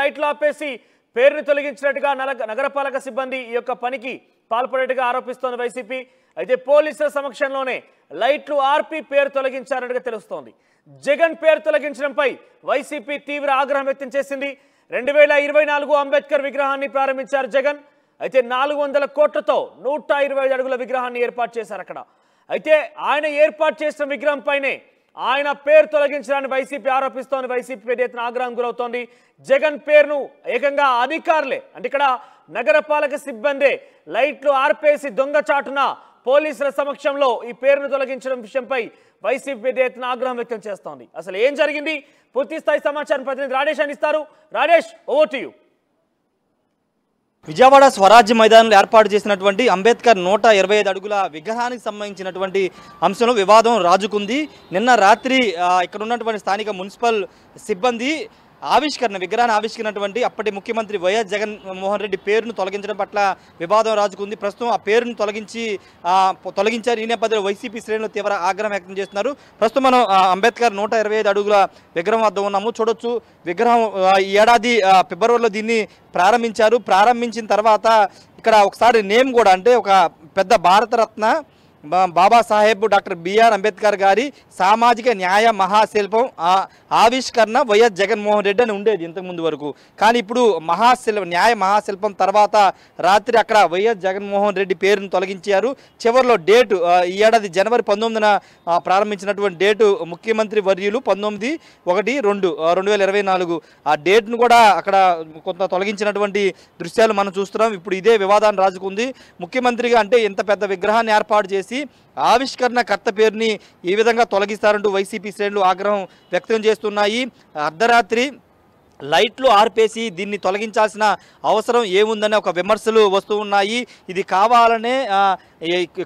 లైట్లు ఆపేసి పేరును తొలగించినట్టుగా నగరపాలక సిబ్బంది ఈ యొక్క పనికి పాల్పడేట్టుగా ఆరోపిస్తోంది వైసీపీ. అయితే పోలీసుల సమక్షంలోనే లైట్లు ఆర్పి పేరు తొలగించారన్నట్టుగా తెలుస్తోంది. జగన్ పేరు తొలగించడంపై వైసీపీ తీవ్ర ఆగ్రహం వ్యక్తం చేసింది. 2024 అంబేద్కర్ విగ్రహాన్ని ప్రారంభించారు జగన్. అయితే 400 కోట్లతో 125 అడుగుల విగ్రహాన్ని ఏర్పాటు చేశారు అక్కడ. అయితే ఆయన ఏర్పాటు చేసిన విగ్రహం పైనే ఆయన పేరు తొలగించడాన్ని వైసీపీ ఆరోపిస్తోంది. వైసీపీ పెద్ద ఎత్తున ఆగ్రహం గురవుతోంది. జగన్ పేరును ఏకంగా అధికారులే అంటే ఇక్కడ నగరపాలక సిబ్బందే లైట్లు ఆర్పేసి దొంగచాటున పోలీసుల సమక్షంలో ఈ పేరును తొలగించడం విషయంపై వైసీపీ పెద్ద ఎత్తున ఆగ్రహం వ్యక్తం చేస్తోంది. అసలు ఏం జరిగింది? పూర్తి స్థాయి సమాచారం ప్రతినిధి రాజేష్ అందిస్తారు. Rajesh, over to you. Vijayawada స్వరాజ్య మైదానంలో ఏర్పాటు చేసినటువంటి అంబేద్కర్ 125 అడుగుల విగ్రహానికి సంబంధించినటువంటి అంశంలో వివాదం రాజుకుంది. నిన్న రాత్రి ఇక్కడ ఉన్నటువంటి స్థానిక మున్సిపల్ సిబ్బంది విగ్రహాన్ని ఆవిష్కరించినటువంటి అప్పటి ముఖ్యమంత్రి వైఎస్ జగన్మోహన్ రెడ్డి పేరును తొలగించడం పట్ల వివాదం రాజుకుంది. ప్రస్తుతం ఆ పేరును తొలగించారు. ఈ నేపథ్యంలో వైసీపీ శ్రేణులు తీవ్ర ఆగ్రహం వ్యక్తం చేస్తున్నారు. ప్రస్తుతం మనం అంబేద్కర్ 125 అడుగుల విగ్రహం వద్ద ఉన్నాము. చూడొచ్చు, విగ్రహం ఈ ఏడాది ఫిబ్రవరిలో దీన్ని ప్రారంభించారు. ప్రారంభించిన తర్వాత ఇక్కడ ఒకసారి నేమ్ కూడా అంటే ఒక పెద్ద భారతరత్న బాబాసాహెబ్ డాక్టర్ బిఆర్ అంబేద్కర్ గారి సామాజిక న్యాయ మహాశిల్పం ఆవిష్కరణ వైఎస్ జగన్మోహన్ రెడ్డి అని ఉండేది ఇంతకుముందు వరకు. కానీ ఇప్పుడు న్యాయ మహాశిల్పం తర్వాత రాత్రి అక్కడ వైఎస్ జగన్మోహన్ రెడ్డి పేరును తొలగించారు. చివరిలో డేటు ఈ ఏడాది జనవరి 19న ప్రారంభించినటువంటి డేటు ముఖ్యమంత్రి వర్యులు 19/1/2024 ఆ డేట్ను కూడా అక్కడ కొంత తొలగించినటువంటి దృశ్యాలు మనం చూస్తున్నాం. ఇప్పుడు ఇదే వివాదాన్ని రాజుకుంది. ముఖ్యమంత్రిగా అంటే ఇంత పెద్ద విగ్రహాన్ని ఏర్పాటు చేసి ఆవిష్కరణకర్త పేరుని ఈ విధంగా తొలగిస్తారంటూ వైసీపీ శ్రేణులు ఆగ్రహం వ్యక్తం చేస్తున్నాయి. అర్ధరాత్రి లైట్లు ఆర్పేసి దీన్ని తొలగించాల్సిన అవసరం ఏముందనే ఒక విమర్శలు వస్తూ ఉన్నాయి. ఇది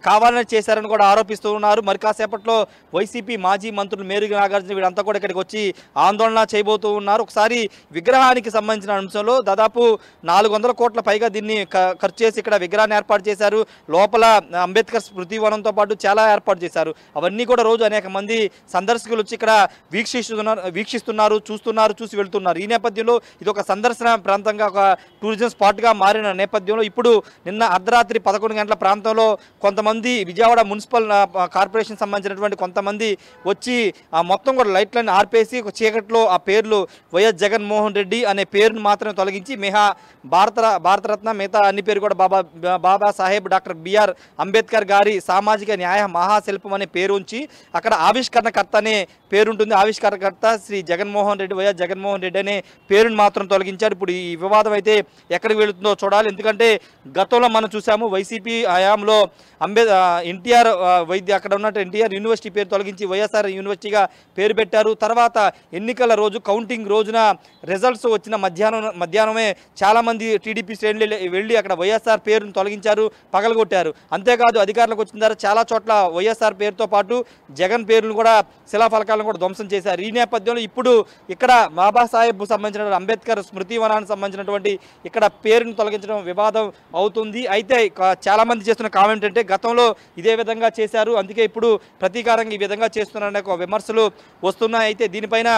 కావాలనే చేశారని కూడా ఆరోపిస్తూ ఉన్నారు. మరి కాసేపట్లో వైసీపీ మాజీ మంత్రులు మేరుగు నాగార్జున వీళ్ళంతా కూడా ఇక్కడికి వచ్చి ఆందోళన చేయబోతూ ఉన్నారు. ఒకసారి విగ్రహానికి సంబంధించిన అంశంలో దాదాపు 400 కోట్ల పైగా దీన్ని ఖర్చు చేసి ఇక్కడ విగ్రహాన్ని ఏర్పాటు చేశారు. లోపల అంబేద్కర్ స్మృతి వనంతో పాటు చాలా ఏర్పాటు చేశారు. అవన్నీ కూడా రోజు అనేక మంది సందర్శకులు వచ్చి ఇక్కడ వీక్షిస్తున్నారు, చూసి వెళ్తున్నారు. ఈ నేపథ్యంలో ఇది ఒక సందర్శన ప్రాంతంగా ఒక టూరిజం స్పాట్గా మారిన నేపథ్యంలో ఇప్పుడు నిన్న అర్ధరాత్రి 11 గంటల ప్రాంతంలో కొంతమంది విజయవాడ మున్సిపల్ కార్పొరేషన్ సంబంధించినటువంటి కొంతమంది వచ్చి మొత్తం కూడా లైట్లను ఆర్పేసి ఒక చీకట్లో ఆ పేర్లు వైఎస్ జగన్మోహన్ రెడ్డి అనే పేరును మాత్రమే తొలగించి భారతరత్న మిగతా అన్ని పేరు కూడా బాబాసాహెబ్ డాక్టర్ బిఆర్ అంబేద్కర్ గారి సామాజిక న్యాయ మహాశిల్పం అనే పేరు ఉంచి అక్కడ ఆవిష్కరణకర్త అనే పేరుంటుంది. ఆవిష్కరణకర్త శ్రీ జగన్మోహన్ రెడ్డి, వైఎస్ జగన్మోహన్ రెడ్డి అనే పేరును మాత్రం తొలగించారు. ఇప్పుడు ఈ వివాదం అయితే ఎక్కడికి వెళుతుందో చూడాలి. ఎందుకంటే గతంలో మనం చూసాము వైసీపీ హయాంలో ఎన్టీఆర్ అక్కడ ఉన్నట్టు ఎన్టీఆర్ యూనివర్సిటీ పేరు తొలగించి వైఎస్ఆర్ యూనివర్సిటీగా పేరు పెట్టారు. తర్వాత ఎన్నికల రోజు కౌంటింగ్ రోజున రిజల్ట్స్ వచ్చిన మధ్యాహ్నమే చాలామంది టీడీపీ శ్రేణులు వెళ్ళి అక్కడ వైఎస్ఆర్ పేరును తొలగించారు, పగలగొట్టారు. అంతేకాదు అధికారులకు వచ్చిన తర్వాత చాలా చోట్ల వైఎస్ఆర్ పేరుతో పాటు జగన్ పేరును కూడా శిలాఫలకాలను కూడా ధ్వంసం చేశారు. ఈ నేపథ్యంలో ఇప్పుడు ఇక్కడ బాబాసాహెబ్ సంబంధించిన అంబేద్కర్ స్మృతి వనానికి సంబంధించినటువంటి ఇక్కడ పేరును తొలగించడం వివాదం అవుతుంది. అయితే చాలా మంది చేస్తున్న కామెంట్ అంటే గతంలో ఇదే విధంగా చేశారు, అందుకే ఇప్పుడు ప్రతీకారంగా ఈ విధంగా చేస్తున్నారనే విమర్శలు వస్తున్నాయి. అయితే దీనిపైన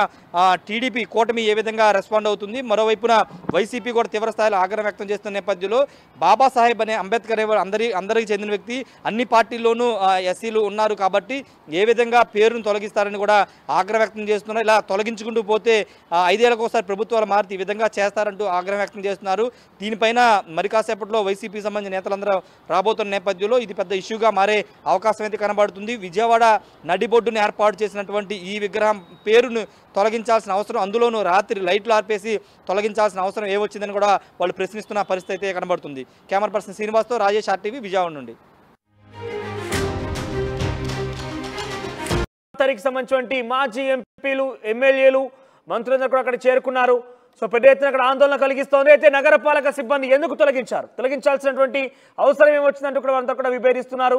టీడీపీ కూటమి ఏ విధంగా రెస్పాండ్ అవుతుంది? మరోవైపున వైసీపీ కూడా తీవ్ర స్థాయిలో ఆగ్రహం వ్యక్తం చేస్తున్న నేపథ్యంలో బాబాసాహెబ్ అనే అంబేద్కర్ అందరికీ చెందిన వ్యక్తి, అన్ని పార్టీల్లోనూ ఎస్సీలు ఉన్నారు కాబట్టి ఏ విధంగా పేరును తొలగిస్తారని కూడా ఆగ్రహం వ్యక్తం చేస్తున్నారు. ఇలా తొలగించుకుంటూ పోతే 5 ఏళ్లకు ఒకసారి ప్రభుత్వాలు మారితే ఈ విధంగా చేస్తారంటూ ఆగ్రహం వ్యక్తం చేస్తున్నారు. దీనిపైన మరి కాసేపట్లో వైసీపీ సంబంధించిన నేతలందరూ రాబోతున్న నేపథ్యంలో ఇది పెద్ద ఇష్యూగా మారే అవకాశం అయితే కనబడుతుంది. విజయవాడ నడిబొడ్డును ఏర్పాటు చేసినటువంటి ఈ విగ్రహం పేరును తొలగించాల్సిన అవసరం, అందులోనూ రాత్రి లైట్లు ఆర్పేసి తొలగించాల్సిన అవసరం ఏమొచ్చిందని కూడా వాళ్ళు ప్రశ్నిస్తున్న పరిస్థితి అయితే కనబడుతుంది. కెమెరా పర్సన్ శ్రీనివాస్తో రాజేష్, RTV, విజయవాడ నుండి. సంబంధించినటువంటి మాజీ ఎంపీలు, ఎమ్మెల్యేలు, మంత్రులందరూ కూడా అక్కడ చేరుకున్నారు. సో పెద్ద ఎత్తున అక్కడ ఆందోళన కలిగిస్తోంది. అయితే నగరపాలక సిబ్బంది ఎందుకు తొలగించాల్సినటువంటి అవసరం ఏమొచ్చిందంటూ కూడా వాళ్ళంతా కూడా విభేదిస్తున్నారు.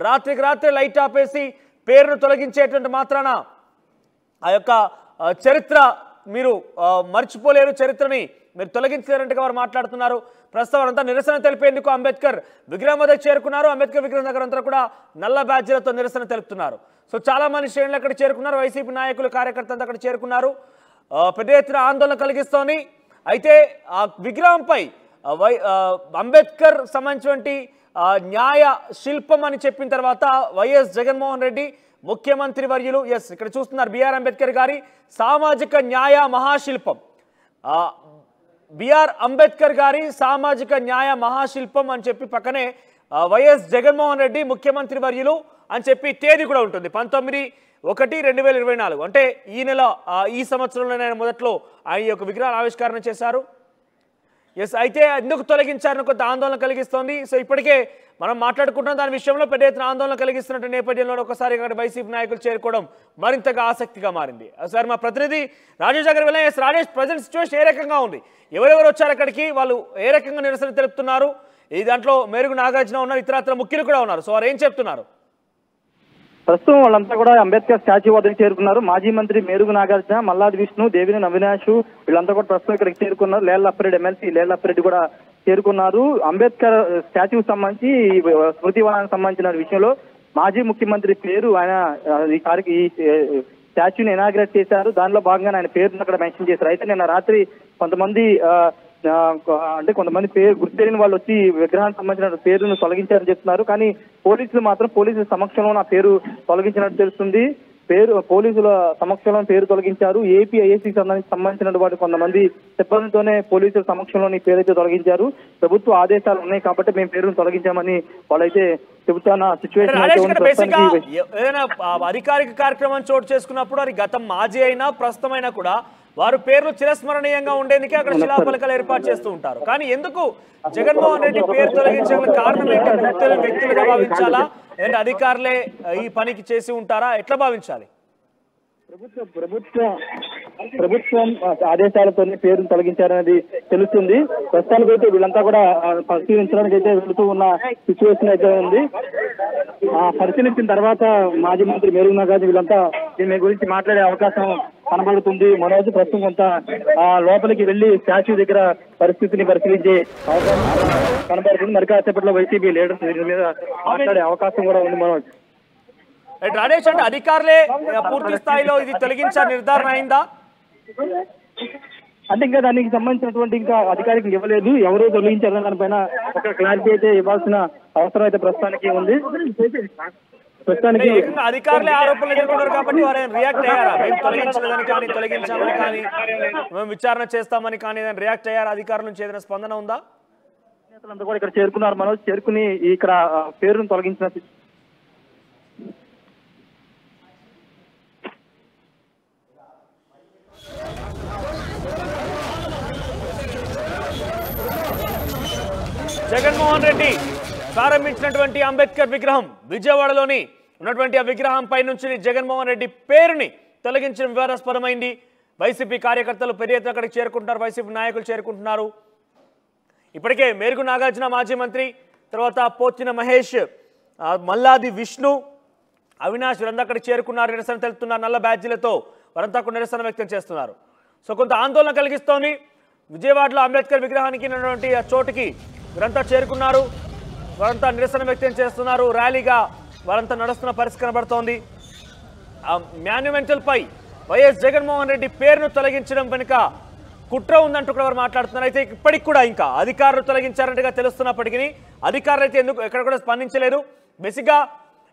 రాత్రికి రాత్రి లైట్ ఆపేసి పేరును తొలగించేటువంటి మాత్రాన ఆ యొక్క చరిత్ర మీరు మర్చిపోలేరు, చరిత్రని మీరు తొలగించారంటే వారు మాట్లాడుతున్నారు. ప్రస్తుతం అంతా నిరసన తెలిపేందుకు అంబేద్కర్ విగ్రహం వద్ద చేరుకున్నారు. అంబేద్కర్ విగ్రహం దగ్గర అంతా కూడా నల్ల బ్యాడ్జీలతో నిరసన తెలుపుతున్నారు. సో చాలా మంది శ్రేణులు అక్కడ చేరుకున్నారు. వైసీపీ నాయకులు, కార్యకర్తలు అక్కడ చేరుకున్నారు. పెద్ద ఎత్తున ఆందోళన కలిగిస్తోంది. అయితే ఆ విగ్రహంపై అంబేద్కర్ సంబంధించినటువంటి న్యాయ శిల్పం అని చెప్పిన తర్వాత వైఎస్ జగన్మోహన్ రెడ్డి ముఖ్యమంత్రి వర్యులు ఇక్కడ చూస్తున్నారు బిఆర్ అంబేద్కర్ గారి సామాజిక న్యాయ మహాశిల్పం బిఆర్ అంబేద్కర్ గారి సామాజిక న్యాయ మహాశిల్పం అని చెప్పి పక్కనే వైఎస్ జగన్మోహన్ రెడ్డి ముఖ్యమంత్రి వర్యులు అని చెప్పి తేదీ కూడా ఉంటుంది 19/1/2024 అంటే ఈ సంవత్సరంలోనే మొదట్లో ఆయన యొక్క విగ్రహాన్ని ఆవిష్కరణ చేశారు. అయితే ఎందుకు తొలగించారని కొంత ఆందోళన కలిగిస్తోంది. సో ఇప్పటికే మనం మాట్లాడుకుంటున్నాం దాని విషయంలో పెద్ద ఎత్తున ఆందోళన కలిగిస్తున్న నేపథ్యంలో ఒకసారి వైసీపీ నాయకులు చేరుకోవడం మరింతగా ఆసక్తిగా మారింది. సార్ మా ప్రతినిధి రాజేష్ దగ్గర వెళ్ళాం. రాజేష్, ప్రజెంట్ సిచ్యువేషన్ ఏ రకంగా ఉంది? ఎవరెవరు వచ్చారు అక్కడికి? వాళ్ళు ఏ రకంగా నిరసన తెలుపుతున్నారు? ఈ దాంట్లో మేరుగు నాగార్జున ఉన్నారు, ఇతరత్ర ముఖ్యులు కూడా ఉన్నారు. సో వారు ఏం చెప్తున్నారు? ప్రస్తుతం వాళ్ళంతా కూడా అంబేద్కర్ స్టాచ్యూ వద్దకు చేరుకున్నారు. మాజీ మంత్రి మేరుగు నాగార్జున, మల్లాది విష్ణు, దేవినేని అవినాష్ వీళ్ళంతా కూడా ప్రస్తుతం ఇక్కడికి చేరుకున్నారు. లేళ్లప్పారెడ్డి ఎమ్మెల్సీ లేళ్లప్పారెడ్డి కూడా చేరుకున్నారు. అంబేద్కర్ స్టాచ్యూకి సంబంధించి స్మృతి వనానికి సంబంధించిన విషయంలో మాజీ ముఖ్యమంత్రి పేరు ఆయన ఈ స్టాచ్యూని ఇనాగ్రేట్ చేశారు. దానిలో భాగంగా ఆయన పేరును అక్కడ మెన్షన్ చేశారు. అయితే నిన్న రాత్రి కొంతమంది పేరు గుర్తు తెలియని వాళ్ళు వచ్చి విగ్రహానికి సంబంధించిన పేరును తొలగించారని చెప్తున్నారు. కానీ పోలీసులు మాత్రం పోలీసుల సమక్షంలో నా పేరు తొలగించినట్టు తెలుస్తుంది. పోలీసుల సమక్షంలో పేరు తొలగించారు. ఏపీఐఏసీ సంబంధించిన వాటి కొంతమంది సిబ్బందితోనే పోలీసుల సమక్షంలో పేరైతే తొలగించారు. ప్రభుత్వ ఆదేశాలు ఉన్నాయి కాబట్టి మేము పేరును తొలగించామని వాళ్ళైతే చెబుతున్న సిచ్యువేషన్. ఏదైనా అధికారిక కార్యక్రమం చోటు చేసుకున్నప్పుడు అది గతం మాజీ అయినా ప్రస్తుతమైనా కూడా వారు పేర్లు చిరస్మరణీయంగా ఉండేందుకే అక్కడ శిలాఫలకాలు ఏర్పాటు చేస్తూ ఉంటారు. కానీ ఎందుకు జగన్మోహన్ రెడ్డి పేరు తొలగించగల కారణం ఏంటి? వ్యక్తులుగా భావించాలా, లేదంటే అధికారులే ఈ పనికి చేసి ఉంటారా? ఎట్లా భావించాలి? ప్రభుత్వం ఆదేశాలతోనే పేరును తొలగించారనేది తెలుస్తుంది. ప్రస్తుతానికి అయితే వీళ్ళంతా కూడా పరిశీలించడానికి అయితే వెళుతూ ఉన్న సిచ్యువేషన్ అయితే ఉంది. పరిశీలించిన తర్వాత మాజీ మంత్రి మేరుగు నాగార్జున వీళ్ళంతా దీని గురించి మాట్లాడే అవకాశం కనబడుతుంది. మనోజ్ ప్రస్తుతం కొంత లోపలికి వెళ్లి స్టాచ్యూ దగ్గర పరిస్థితిని పరిశీలించే అవకాశం కనబడుతుంది. మరి కాసేపట్లో వైసీపీ లీడర్స్ దీని మీద మాట్లాడే అవకాశం కూడా ఉంది. మనోజ్, రాజేష్, అంటే అధికారులే పూర్తి స్థాయిలో ఇది తొలగించారు నిర్ధారణ అయిందా? అంటే ఇంకా దానికి సంబంధించినటువంటి ఇంకా అధికారికి ఇవ్వలేదు. ఎవరు తొలగించారన్న దానిపైన ఒక క్లారిటీ అయితే ఇవ్వాల్సిన అవసరం అయితే ప్రస్తుతానికి ఉంది. ప్రస్తుతానికి అధికారులే ఆరోపణలు ఎదుర్కొన్నారు కాబట్టి వారు రియాక్ట్ అయ్యారా? మేము తొలగించలేదని కానీ, తొలగించామని కానీ, మేము విచారణ చేస్తామని కానీ రియాక్ట్ అయ్యారా? అధికారుల నుంచి ఏదైనా స్పందన ఉందా? నేతలంతా కూడా ఇక్కడ చేరుకున్నారు. మనోజ్, చేరుకుని ఇక్కడ పేరును తొలగించిన జగన్మోహన్ రెడ్డి ప్రారంభించినటువంటి అంబేద్కర్ విగ్రహం విజయవాడలోని ఉన్నటువంటి ఆ విగ్రహం పై నుంచి జగన్మోహన్ రెడ్డి పేరుని తొలగించిన వివాదాస్పదమైంది. వైసీపీ కార్యకర్తలు పెద్ద ఎత్తున అక్కడికి చేరుకుంటున్నారు, వైసీపీ నాయకులు చేరుకుంటున్నారు. ఇప్పటికే మేరుగు నాగార్జున మాజీ మంత్రి, తర్వాత పోతిన మహేష్, మల్లాది విష్ణు, అవినాష్ వీరంతా అక్కడికి చేరుకున్నారు. నిరసన తెలుపుతున్నారు. నల్ల బ్యాడ్జీలతో వారంతా కూడా నిరసన వ్యక్తం చేస్తున్నారు. సో కొంత ఆందోళన కలిగిస్తోంది. విజయవాడలో అంబేద్కర్ విగ్రహానికి ఉన్నటువంటి ఆ చోటుకి వీరంతా చేరుకున్నారు. వారంతా నిరసన వ్యక్తం చేస్తున్నారు. ర్యాలీగా వారంతా నడుస్తున్న పరిస్థితి కనబడుతోంది. ఆ మాన్యుమెంటల్ పై వైఎస్ జగన్మోహన్ రెడ్డి పేరును తొలగించడం వెనుక కుట్ర ఉందంటూ కూడా వారు మాట్లాడుతున్నారు. అయితే ఇప్పటికి కూడా ఇంకా అధికారులు తొలగించారంటగా తెలుస్తున్నప్పటికీ అధికారులు అయితే ఎక్కడ కూడా స్పందించలేదు. బేసిక్గా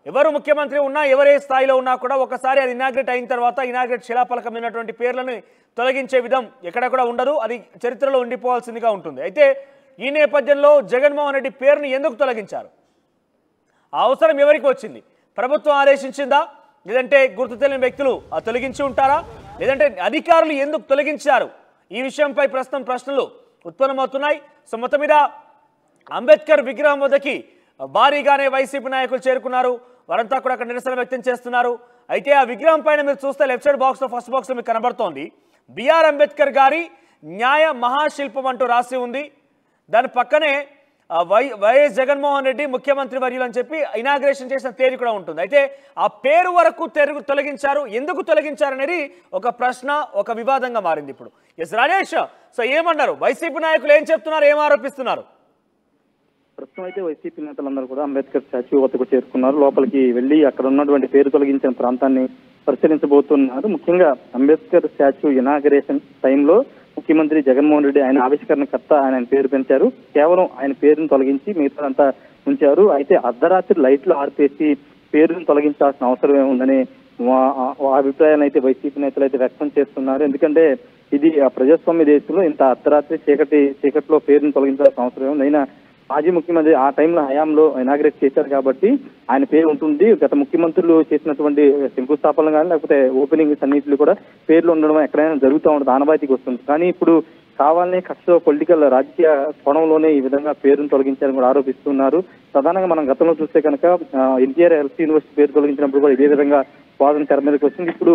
ఎవరు ముఖ్యమంత్రి ఉన్నా, ఎవరే స్థాయిలో ఉన్నా కూడా ఒకసారి అది ఇనాగ్రేట్ అయిన తర్వాత ఇనాగ్రేట్ శిలాఫలకం ఉన్నటువంటి పేర్లను తొలగించే విధం ఎక్కడ కూడా ఉండదు. అది చరిత్రలో ఉండిపోవాల్సిందిగా ఉంటుంది. అయితే ఈ నేపథ్యంలో జగన్మోహన్ రెడ్డి పేరును ఎందుకు తొలగించారు? ఆ అవసరం ఎవరికి వచ్చింది? ప్రభుత్వం ఆదేశించిందా, లేదంటే గుర్తు తెలియని వ్యక్తులు తొలగించి ఉంటారా, లేదంటే అధికారులు ఎందుకు తొలగించారు? ఈ విషయంపై ప్రస్తుతం ప్రశ్నలు ఉత్పన్నమవుతున్నాయి. సో మొత్తం మీద అంబేద్కర్ విగ్రహం వద్దకి భారీగానే వైసీపీ నాయకులు చేరుకున్నారు. వారంతా కూడా అక్కడ నిరసన వ్యక్తం చేస్తున్నారు. అయితే ఆ విగ్రహం పైన మీరు చూస్తే లెఫ్ట్ సైడ్ బాక్స్లో ఫస్ట్ బాక్స్లో మీకు కనబడుతోంది బిఆర్ అంబేద్కర్ గారి న్యాయ మహాశిల్పం అంటూ రాసి ఉంది. దాని పక్కనే వైఎస్ జగన్మోహన్ రెడ్డి ముఖ్యమంత్రి వర్యులు అని చెప్పి ఇనాగ్రేషన్ చేసిన తేదీ కూడా ఉంటుంది. అయితే ఆ పేరు వరకు తొలగించారు, ఎందుకు తొలగించారు అనేది ఒక ప్రశ్న, ఒక వివాదంగా మారింది ఇప్పుడు. ఎస్ రాజేష్, సో ఏమన్నారు వైసీపీ నాయకులు? ఏం చెప్తున్నారు, ఏం ఆరోపిస్తున్నారు? ప్రస్తుతం అయితే వైసీపీ నేతలందరూ కూడా అంబేద్కర్ స్టాచ్యూ వద్దకు చేరుకున్నారు. లోపలికి వెళ్లి అక్కడ ఉన్నటువంటి పేరు తొలగించిన ప్రాంతాన్ని పరిశీలించబోతున్నారు. ముఖ్యంగా అంబేద్కర్ స్టాచ్యూ ఇనాగరేషన్ టైంలో ముఖ్యమంత్రి జగన్మోహన్ రెడ్డి ఆయన ఆవిష్కరణకర్త ఆయన పేరు పెంచారు. కేవలం ఆయన పేరును తొలగించి మిగతాదంతా ఉంచారు. అయితే అర్ధరాత్రి లైట్లు ఆర్పేసి పేరును తొలగించాల్సిన అవసరం ఏముందని అభిప్రాయాన్ని అయితే వైసీపీ నేతలు అయితే వ్యక్తం చేస్తున్నారు. ఎందుకంటే ఇది ప్రజాస్వామ్య దేశంలో ఇంత అర్ధరాత్రి చీకట్లో పేరును తొలగించాల్సిన అవసరం ఏముంది. అయినా మాజీ ముఖ్యమంత్రి ఆ టైంలో హయాంలో ఇనాగ్రేట్ చేశారు కాబట్టి ఆయన పేరు ఉంటుంది. గత ముఖ్యమంత్రులు చేసినటువంటి శంకుస్థాపనలు కానీ లేకపోతే ఓపెనింగ్స్ అన్నింటిలో కూడా పేర్లు ఉండడం ఎక్కడైనా జరుగుతూ ఉంటుంది, ఆనవాయితీకి వస్తుంది. కానీ ఇప్పుడు కావాలనే కక్ష పొలిటికల్ రాజకీయ కోణంలోనే ఈ విధంగా పేరును తొలగించారని కూడా ఆరోపిస్తున్నారు. ప్రధానంగా మనం గతంలో చూస్తే కనుక ఎన్టీఆర్ హెల్త్ యూనివర్సిటీ పేరు తొలగించినప్పుడు కూడా ఇదే విధంగా వాదన తెర మీదకి వచ్చింది. ఇప్పుడు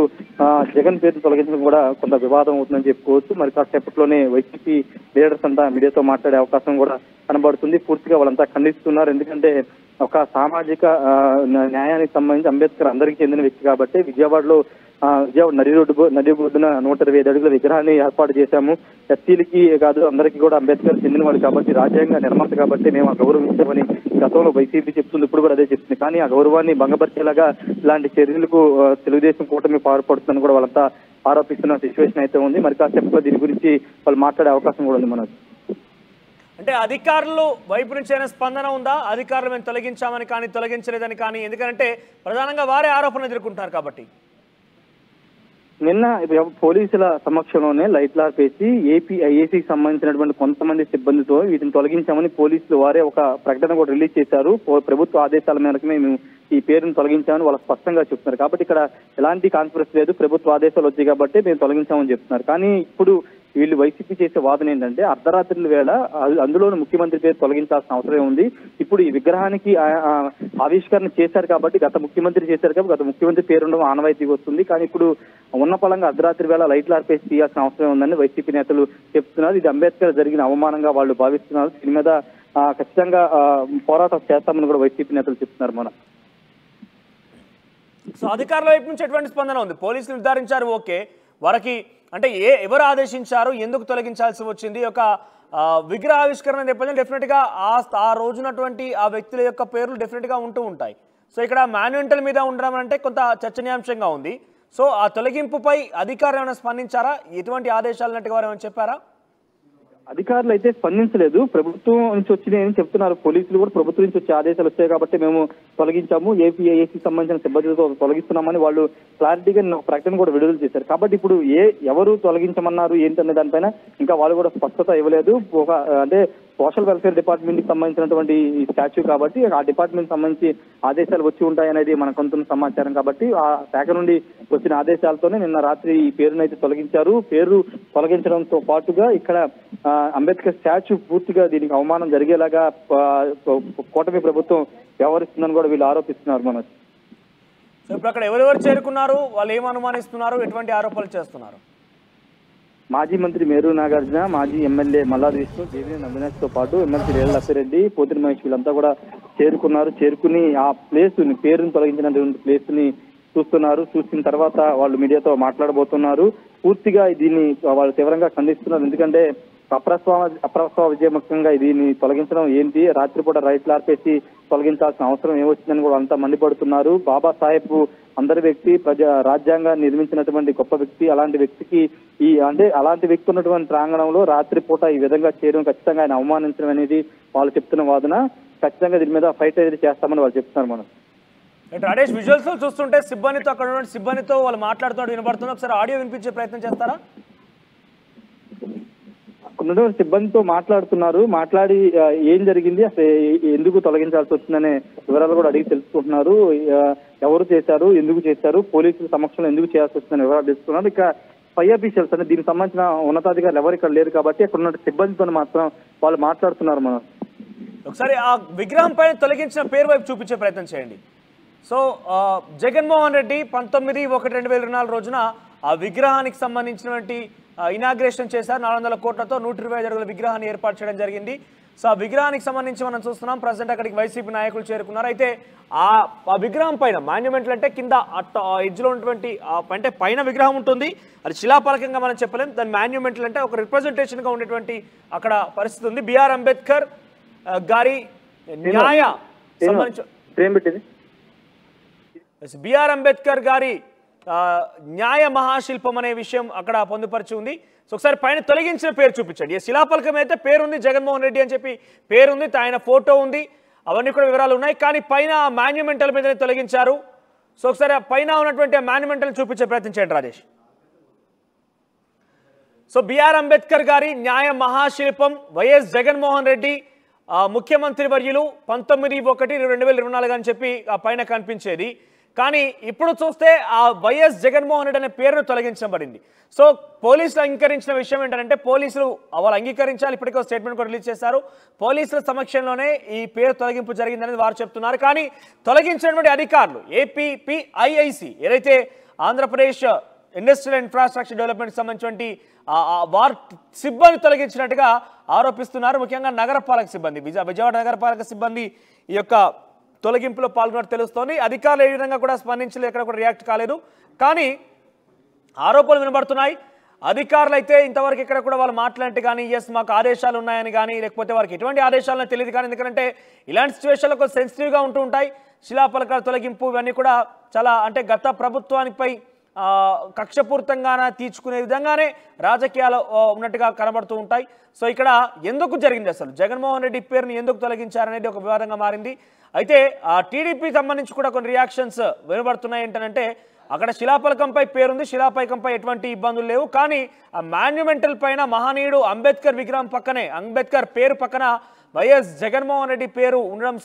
జగన్ పేరు తొలగించడం కూడా కొంత వివాదం అవుతుందని చెప్పుకోవచ్చు. మరి కాసేపట్లోనే వైసీపీ లీడర్స్ అంతా మీడియాతో మాట్లాడే అవకాశం కూడా కనబడుతుంది. పూర్తిగా వాళ్ళంతా ఖండిస్తున్నారు. ఎందుకంటే ఒక సామాజిక న్యాయానికి సంబంధించి అంబేద్కర్ అందరికీ చెందిన వ్యక్తి కాబట్టి విజయవాడ నడి ఒడ్డున 125 అడుగుల విగ్రహాన్ని ఏర్పాటు చేశాము. ఎస్సీలకి కాదు అందరికీ కూడా అంబేద్కర్ చెందినవాడు కాబట్టి రాజ్యాంగ నిర్మాత కాబట్టి మేము గౌరవించామని గతంలో వైసీపీ చెప్తుంది, ఇప్పుడు కూడా అదే చెప్తుంది. కానీ ఆ గౌరవాన్ని భంగపరిచేలాగా ఇలాంటి చర్యలకు తెలుగుదేశం కూటమి పాల్పడుతుందని కూడా వాళ్ళంతా ఆరోపిస్తున్న సిచ్యువేషన్ అయితే ఉంది. మరి కాసేపట్లో దీని గురించి వాళ్ళు మాట్లాడే అవకాశం కూడా ఉంది. మనకు అంటే అధికారులు వైపు నుంచి అయినా స్పందన ఉందా? అధికారులు మేము తొలగించామని కానీ తొలగించలేదని కానీ, ఎందుకంటే ప్రధానంగా వారే ఆరోపణలు ఎదుర్కొంటున్నారు కాబట్టి. నిన్న పోలీసుల సమక్షంలోనే లైట్లు ఆర్పేసి ఏపీఐఏసీకి సంబంధించినటువంటి కొంతమంది సిబ్బందితో వీటిని తొలగించామని పోలీసులు వారే ఒక ప్రకటన కూడా రిలీజ్ చేశారు. ప్రభుత్వ ఆదేశాల మేరకు మేము ఈ పేరును తొలగించామని వాళ్ళు స్పష్టంగా చెప్తున్నారు. కాబట్టి ఇక్కడ ఎలాంటి కాన్ఫరెన్స్ లేదు, ప్రభుత్వ ఆదేశాలు వచ్చాయి కాబట్టి మేము తొలగించామని చెప్తున్నారు. కానీ ఇప్పుడు వీళ్ళు వైసీపీ చేసే వాదన ఏంటంటే అర్ధరాత్రుల వేళ అందులోనూ ముఖ్యమంత్రి పేరు తొలగించాల్సిన అవసరం ఉంది. ఇప్పుడు ఈ విగ్రహానికి ఆవిష్కరణ చేశారు కాబట్టి గత ముఖ్యమంత్రి చేశారు కాబట్టి గత ముఖ్యమంత్రి పేరు ఉండడం ఆనవాయితీకి వస్తుంది. కానీ ఇప్పుడు ఉన్న పలంగా అర్ధరాత్రి వేళ లైట్లు ఆర్పేసి తీయాల్సిన అవసరం ఉందని వైసీపీ నేతలు చెప్తున్నారు. ఇది అంబేద్కర్ జరిగిన అవమానంగా వాళ్ళు భావిస్తున్నారు. దీని మీద ఖచ్చితంగా పోరాటం చేస్తామని కూడా వైసీపీ నేతలు చెప్తున్నారు. మన సో అధికారుల వైపు నుంచి ఎటువంటి స్పందన ఉంది? పోలీసులు నిర్ధారించారు, ఓకే, వారికి అంటే ఎవరు ఆదేశించారు, ఎందుకు తొలగించాల్సి వచ్చింది? ఒక విగ్రహ ఆవిష్కరణ నేపథ్యంలో డెఫినెట్గా ఆ రోజునటువంటి ఆ వ్యక్తుల యొక్క పేర్లు డెఫినెట్గా ఉంటూ ఉంటాయి. సో ఇక్కడ మాన్యుమెంటల్ మీద ఉండడం అంటే కొంత చర్చనీయాంశంగా ఉంది. సో ఆ తొలగింపుపై అధికారులు ఏమైనా స్పందించారా? ఎటువంటి ఆదేశాలు అన్నట్టుగా వారు ఏమైనా చెప్పారా? అధికారులు అయితే స్పందించలేదు. ప్రభుత్వం నుంచి వచ్చినాయని చెప్తున్నారు. పోలీసులు కూడా ప్రభుత్వం నుంచి వచ్చే ఆదేశాలు వచ్చాయి కాబట్టి మేము తొలగించాము, ఏపీఐఏసీకి సంబంధించిన సిబ్బందితో తొలగిస్తున్నామని వాళ్ళు క్లారిటీగా ప్రకటన కూడా విడుదల చేశారు. కాబట్టి ఇప్పుడు ఎవరు తొలగించమన్నారు ఏంటనే దానిపైన ఇంకా వాళ్ళు కూడా స్పష్టత ఇవ్వలేదు. అంటే సోషల్ వెల్ఫేర్ డిపార్ట్మెంట్ కి సంబంధించినటువంటి ఈ స్టాచ్యూ కాబట్టి ఆ డిపార్ట్మెంట్ సంబంధించి ఆదేశాలు వచ్చి ఉంటాయనేది మనకు అందుతున్న సమాచారం. కాబట్టి ఆ శాఖ నుండి వచ్చిన ఆదేశాలతోనే నిన్న రాత్రి ఈ పేరునైతే తొలగించారు. పేరు తొలగించడంతో పాటుగా ఇక్కడ అంబేద్కర్ స్టాచ్యూ పూర్తిగా దీనికి అవమానం జరిగేలాగా కూటమి ప్రభుత్వం వ్యవహరిస్తుందని కూడా వీళ్ళు ఆరోపిస్తున్నారు. మనోజ్, సో ఇప్పుడు అక్కడ ఎవరెవరు చేరుకున్నారు, వాళ్ళు ఏం అనుమానిస్తున్నారు, ఎటువంటి ఆరోపణలు చేస్తున్నారు? మాజీ మంత్రి మేరు నాగార్జున, మాజీ ఎమ్మెల్యే మల్లాది విష్ణు, దేవినేని అవినాష్ తో పాటు ఎమ్మెల్సీ రేళ్ల లక్ష్మిరెడ్డి, పోతిరి మహేష్ వీళ్ళంతా కూడా చేరుకున్నారు. చేరుకుని ఆ ప్లేస్ ని పేరును తొలగించినటువంటి ప్లేస్ ని చూస్తున్నారు. చూసిన తర్వాత వాళ్ళు మీడియాతో మాట్లాడబోతున్నారు. పూర్తిగా దీన్ని వాళ్ళు తీవ్రంగా ఖండిస్తున్నారు. ఎందుకంటే అప్రస్వావిజయముఖంగా దీన్ని తొలగించడం ఏంటి, రాత్రిపూట రైట్లు ఆర్పేసి తొలగించాల్సిన అవసరం ఏమొచ్చిందని కూడా అంతా మండిపడుతున్నారు. బాబాసాహెబ్ అందరి వ్యక్తి, రాజ్యాంగాన్ని నిర్మించినటువంటి గొప్ప వ్యక్తి, అలాంటి వ్యక్తికి అలాంటి వ్యక్తి ఉన్నటువంటి ప్రాంగణంలో రాత్రిపూట ఈ విధంగా చేయడం ఖచ్చితంగా ఆయన అవమానించడం అనేది వాళ్ళు చెప్తున్న వాదన. ఖచ్చితంగా దీని మీద ఫైట్ అనేది చేస్తామని వాళ్ళు చెప్తున్నారు. మనం రాజేష్, విజువల్స్ చూస్తుంటే సిబ్బందితో అక్కడ ఉన్న సిబ్బందితో వాళ్ళు మాట్లాడుతున్నట్టు వినబడుతుంది. ఒకసారి ఆడియో వినిపించే ప్రయత్నం చేస్తారా? ఉన్నటువంటి సిబ్బందితో మాట్లాడుతున్నారు. మాట్లాడి ఏం జరిగింది, అసలు ఎందుకు తొలగించాల్సి వచ్చిందనే వివరాలు కూడా అడిగి తెలుసుకుంటున్నారు. ఎవరు చేశారు, ఎందుకు చేశారు, పోలీసుల సమక్షంలో ఎందుకు చేయాల్సి వచ్చిందని వివరాలు తెలుసుకున్నారు. ఇక పై అఫీషియల్స్ అంటే దీనికి సంబంధించిన ఉన్నతాధికారులు ఎవరు ఇక్కడ లేరు కాబట్టి అక్కడ ఉన్న సిబ్బందితో మాత్రం వాళ్ళు మాట్లాడుతున్నారు. మనం ఒకసారి ఆ విగ్రహం పైన తొలగించిన పేరు వైపు చూపించే ప్రయత్నం చేయండి. సో జగన్మోహన్ రెడ్డి 19/1/2024 రోజున ఆ విగ్రహానికి సంబంధించినటువంటి ఇనాగ్రేషన్ చేశారు. 400 కోట్లతో 125 అడుగుల విగ్రహాన్ని ఏర్పాటు చేయడం జరిగింది. సో ఆ విగ్రహానికి సంబంధించి మనం చూస్తున్నాం. ప్రజెంట్ అక్కడికి వైసీపీ నాయకులు చేరుకున్నారు. అయితే ఆ విగ్రహం పైన మాన్యుమెంట్లు అంటే కింద ఎడ్జ్లో ఉన్నటువంటి అంటే పైన విగ్రహం ఉంటుంది, అది శిలాఫలకంగా మనం చెప్పలేం. దాని మాన్యుమెంట్లు అంటే ఒక రిప్రజెంటేషన్గా ఉండేటువంటి అక్కడ పరిస్థితి ఉంది. బిఆర్ అంబేద్కర్ గారి బిఆర్ అంబేద్కర్ గారి న్యాయ మహాశిల్పం అనే విషయం అక్కడ పొందుపరిచి ఉంది. సో ఒకసారి పైన తొలగించిన పేరు చూపించండి. ఈ శిలాఫలకం అయితే పేరుంది, జగన్మోహన్ రెడ్డి అని చెప్పి పేరుంది, ఆయన ఫోటో ఉంది, అవన్నీ కూడా వివరాలు ఉన్నాయి. కానీ పైన మాన్యుమెంటల్ మీదనే తొలగించారు. సో ఒకసారి పైన ఉన్నటువంటి మాన్యుమెంటల్ చూపించే ప్రయత్నం చేయండి రాజేష్. సో బిఆర్ అంబేద్కర్ గారి న్యాయ మహాశిల్పం వైఎస్ జగన్మోహన్ రెడ్డి ముఖ్యమంత్రి వర్యులు 19/1/2024 అని చెప్పి ఆ పైన కనిపించేది. కానీ ఇప్పుడు చూస్తే ఆ వైఎస్ జగన్మోహన్ రెడ్డి అనే పేరును తొలగించబడింది. సో పోలీసులు అంగీకరించిన విషయం ఏంటంటే పోలీసులు వాళ్ళు అంగీకరించాలి. ఇప్పటికే స్టేట్మెంట్ కూడా రిలీజ్ చేశారు. పోలీసుల సమక్షంలోనే ఈ పేరు తొలగింపు జరిగిందనేది వారు చెప్తున్నారు. కానీ తొలగించినటువంటి అధికారులు ఏపీపీఐఐసి ఏదైతే ఆంధ్రప్రదేశ్ ఇండస్ట్రియల్ ఇన్ఫ్రాస్ట్రక్చర్ డెవలప్మెంట్ సంబంధించినటువంటి వారు సిబ్బంది తొలగించినట్టుగా ఆరోపిస్తున్నారు. ముఖ్యంగా నగరపాలక సిబ్బంది, విజయవాడ నగరపాలక సిబ్బంది ఈ యొక్క తొలగింపులో పాల్గొన్నట్టు తెలుస్తోంది. అధికారులు ఏ విధంగా కూడా స్పందించలేదు, ఎక్కడ కూడా రియాక్ట్ కాలేదు. కానీ ఆరోపణలు వినబడుతున్నాయి. అధికారులు అయితే ఇంతవరకు ఇక్కడ కూడా వాళ్ళు మాట్లాడితే కానీ ఎస్ మాకు ఆదేశాలు ఉన్నాయని కానీ లేకపోతే వారికి ఎటువంటి ఆదేశాలను తెలియదు. కానీ ఎందుకంటే ఇలాంటి సిచ్యువేషన్లో కొంచెం సెన్సిటివ్గా ఉంటూ ఉంటాయి. శిలాఫలకాల తొలగింపు ఇవన్నీ కూడా చాలా అంటే గత ప్రభుత్వానిపై కక్షపూరితంగా తీర్చుకునే విధంగానే రాజకీయాలు ఉన్నట్టుగా కనబడుతూ ఉంటాయి. సో ఇక్కడ ఎందుకు జరిగింది, అసలు జగన్మోహన్ రెడ్డి పేరుని ఎందుకు తొలగించారనేది ఒక వివాదంగా మారింది. అయితే ఆ టీడీపీ సంబంధించి కూడా కొన్ని రియాక్షన్స్ వినబడుతున్నాయి. ఏంటంటే అక్కడ శిలాఫలకంపై పేరుంది, శిలాఫలకంపై ఎటువంటి ఇబ్బందులు లేవు. కానీ ఆ మాన్యుమెంటల్ పైన మహనీయుడు అంబేద్కర్ విగ్రహం పక్కనే, అంబేద్కర్ పేరు పక్కన వైఎస్ జగన్మోహన్ రెడ్డి పేరు ఉండడం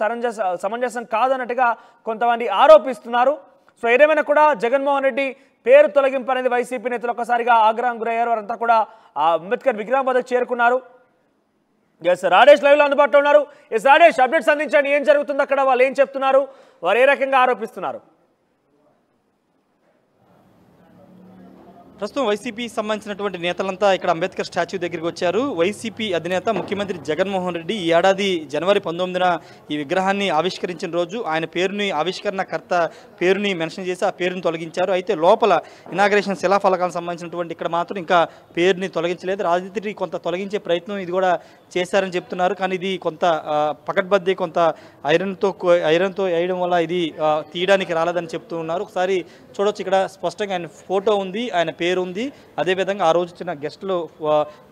సమంజసం కాదన్నట్టుగా కొంతమంది ఆరోపిస్తున్నారు. సో ఏదేమైనా కూడా జగన్మోహన్ రెడ్డి పేరు తొలగింపు అనేది వైసీపీ నేతలు ఒక్కసారిగా ఆగ్రహం గురయ్యారు. వారంతా కూడా ఆ అంబేద్కర్ విగ్రహం వద్దకు చేరుకున్నారు. ఎస్ రాజేష్ లైవ్లో అందుబాటులో ఉన్నారు. ఎస్ రాజేష్, అప్డేట్స్ అందించండి. ఏం జరుగుతుంది అక్కడ, వాళ్ళు ఏం చెప్తున్నారు, వారు ఏ రకంగా ఆరోపిస్తున్నారు? ప్రస్తుతం వైసీపీ సంబంధించినటువంటి నేతలంతా ఇక్కడ అంబేద్కర్ స్టాచ్యూ దగ్గరికి వచ్చారు. వైసీపీ అధినేత ముఖ్యమంత్రి జగన్మోహన్ రెడ్డి ఈ ఏడాది జనవరి 19న ఈ విగ్రహాన్ని ఆవిష్కరించిన రోజు ఆయన పేరుని ఆవిష్కరణకర్త పేరుని మెన్షన్ చేసి ఆ పేరుని తొలగించారు. అయితే లోపల ఇనాగ్రేషన్ శిలాఫలకానికి సంబంధించినటువంటి ఇక్కడ మాత్రం ఇంకా పేరుని తొలగించలేదు. రాజధాని కొంత తొలగించే ప్రయత్నం ఇది కూడా చేశారని చెప్తున్నారు. కానీ ఇది కొంత పకడ్బందీ, కొంత ఐరన్తో వేయడం వల్ల ఇది తీయడానికి రాలేదని చెప్తూ ఉన్నారు. ఒకసారి చూడొచ్చు, ఇక్కడ స్పష్టంగా ఆయన ఫోటో ఉంది, ఆయన పేరు ఉంది, అదేవిధంగా ఆ రోజు వచ్చిన గెస్టులు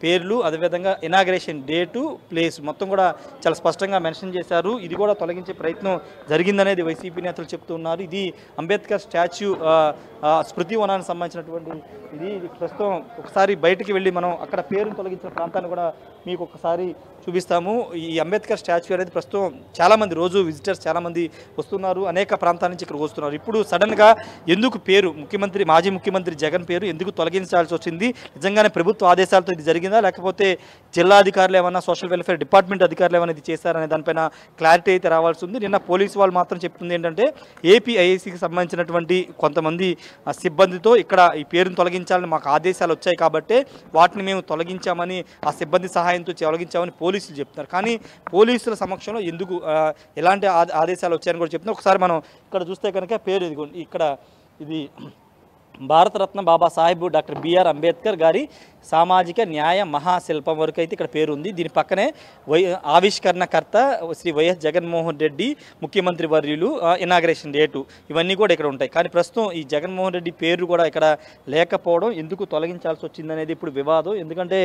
పేర్లు, అదేవిధంగా ఇనాగ్రేషన్ డేటు, ప్లేస్ మొత్తం కూడా చాలా స్పష్టంగా మెన్షన్ చేశారు. ఇది కూడా తొలగించే ప్రయత్నం జరిగిందనేది వైసీపీ నేతలు చెప్తూ ఉన్నారు. ఇది అంబేద్కర్ స్టాచ్యూ స్మృతి వనానికి సంబంధించినటువంటి ఇది ప్రస్తుతం ఒకసారి బయటికి వెళ్ళి మనం అక్కడ పేరును తొలగించిన ప్రాంతాన్ని కూడా మీకు ఒకసారి చూపిస్తాము. ఈ అంబేద్కర్ స్టాచ్యూ అనేది ప్రస్తుతం చాలామంది రోజు విజిటర్స్ చాలామంది వస్తున్నారు, అనేక ప్రాంతాల నుంచి ఇక్కడికి వస్తున్నారు. ఇప్పుడు సడన్గా ఎందుకు పేరు మాజీ ముఖ్యమంత్రి జగన్ పేరు ఎందుకు తొలగించాల్సి వచ్చింది? నిజంగానే ప్రభుత్వ ఆదేశాలతో ఇది జరిగిందా, లేకపోతే జిల్లా అధికారులు ఏమన్నా సోషల్ వెల్ఫేర్ డిపార్ట్మెంట్ అధికారులు ఏమైనా ఇది చేశారనే దానిపైన క్లారిటీ అయితే రావాల్సి ఉంది. నిన్న పోలీసు వాళ్ళు మాత్రం చెప్తుంది ఏంటంటే ఏపీఐఐసికి సంబంధించినటువంటి కొంతమంది సిబ్బందితో ఇక్కడ ఈ పేరును తొలగించాలని మాకు ఆదేశాలు వచ్చాయి కాబట్టి వాటిని మేము తొలగించామని, ఆ సిబ్బంది సహాయంతో తొలగించామని పోలీసులు చెప్తున్నారు. కానీ పోలీసుల సమక్షంలో ఎందుకు ఎలాంటి ఆదేశాలు వచ్చాయని కూడా చెప్తున్నారు. ఒకసారి మనం ఇక్కడ చూస్తే కనుక పేరు ఇదిగోండి, ఇక్కడ ఇది భారతరత్న బాబాసాహెబ్ డాక్టర్ బిఆర్ అంబేద్కర్ గారి సామాజిక న్యాయ మహాశిల్పం వరకు అయితే ఇక్కడ పేరు ఉంది. దీని పక్కనే ఆవిష్కరణకర్త శ్రీ వైఎస్ జగన్మోహన్ రెడ్డి ముఖ్యమంత్రి వర్యులు ఇనాగ్రేషన్ డేటు ఇవన్నీ కూడా ఇక్కడ ఉంటాయి. కానీ ప్రస్తుతం ఈ జగన్మోహన్ రెడ్డి పేరు కూడా ఇక్కడ లేకపోవడం ఎందుకు తొలగించాల్సి వచ్చిందనేది ఇప్పుడు వివాదం. ఎందుకంటే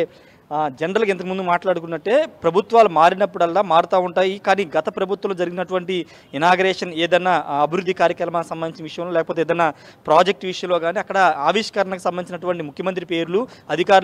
జనరల్గా ఇంతకుముందు మాట్లాడుకున్నట్టే ప్రభుత్వాలు మారినప్పుడల్లా మారుతూ ఉంటాయి. కానీ గత ప్రభుత్వంలో జరిగినటువంటి ఇనాగ్రేషన్ ఏదైనా అభివృద్ధి కార్యక్రమానికి సంబంధించిన విషయంలో లేకపోతే ఏదైనా ప్రాజెక్ట్ విషయంలో కానీ అక్కడ ఆవిష్కరణకు సంబంధించినటువంటి ముఖ్యమంత్రి పేర్లు అధికారులు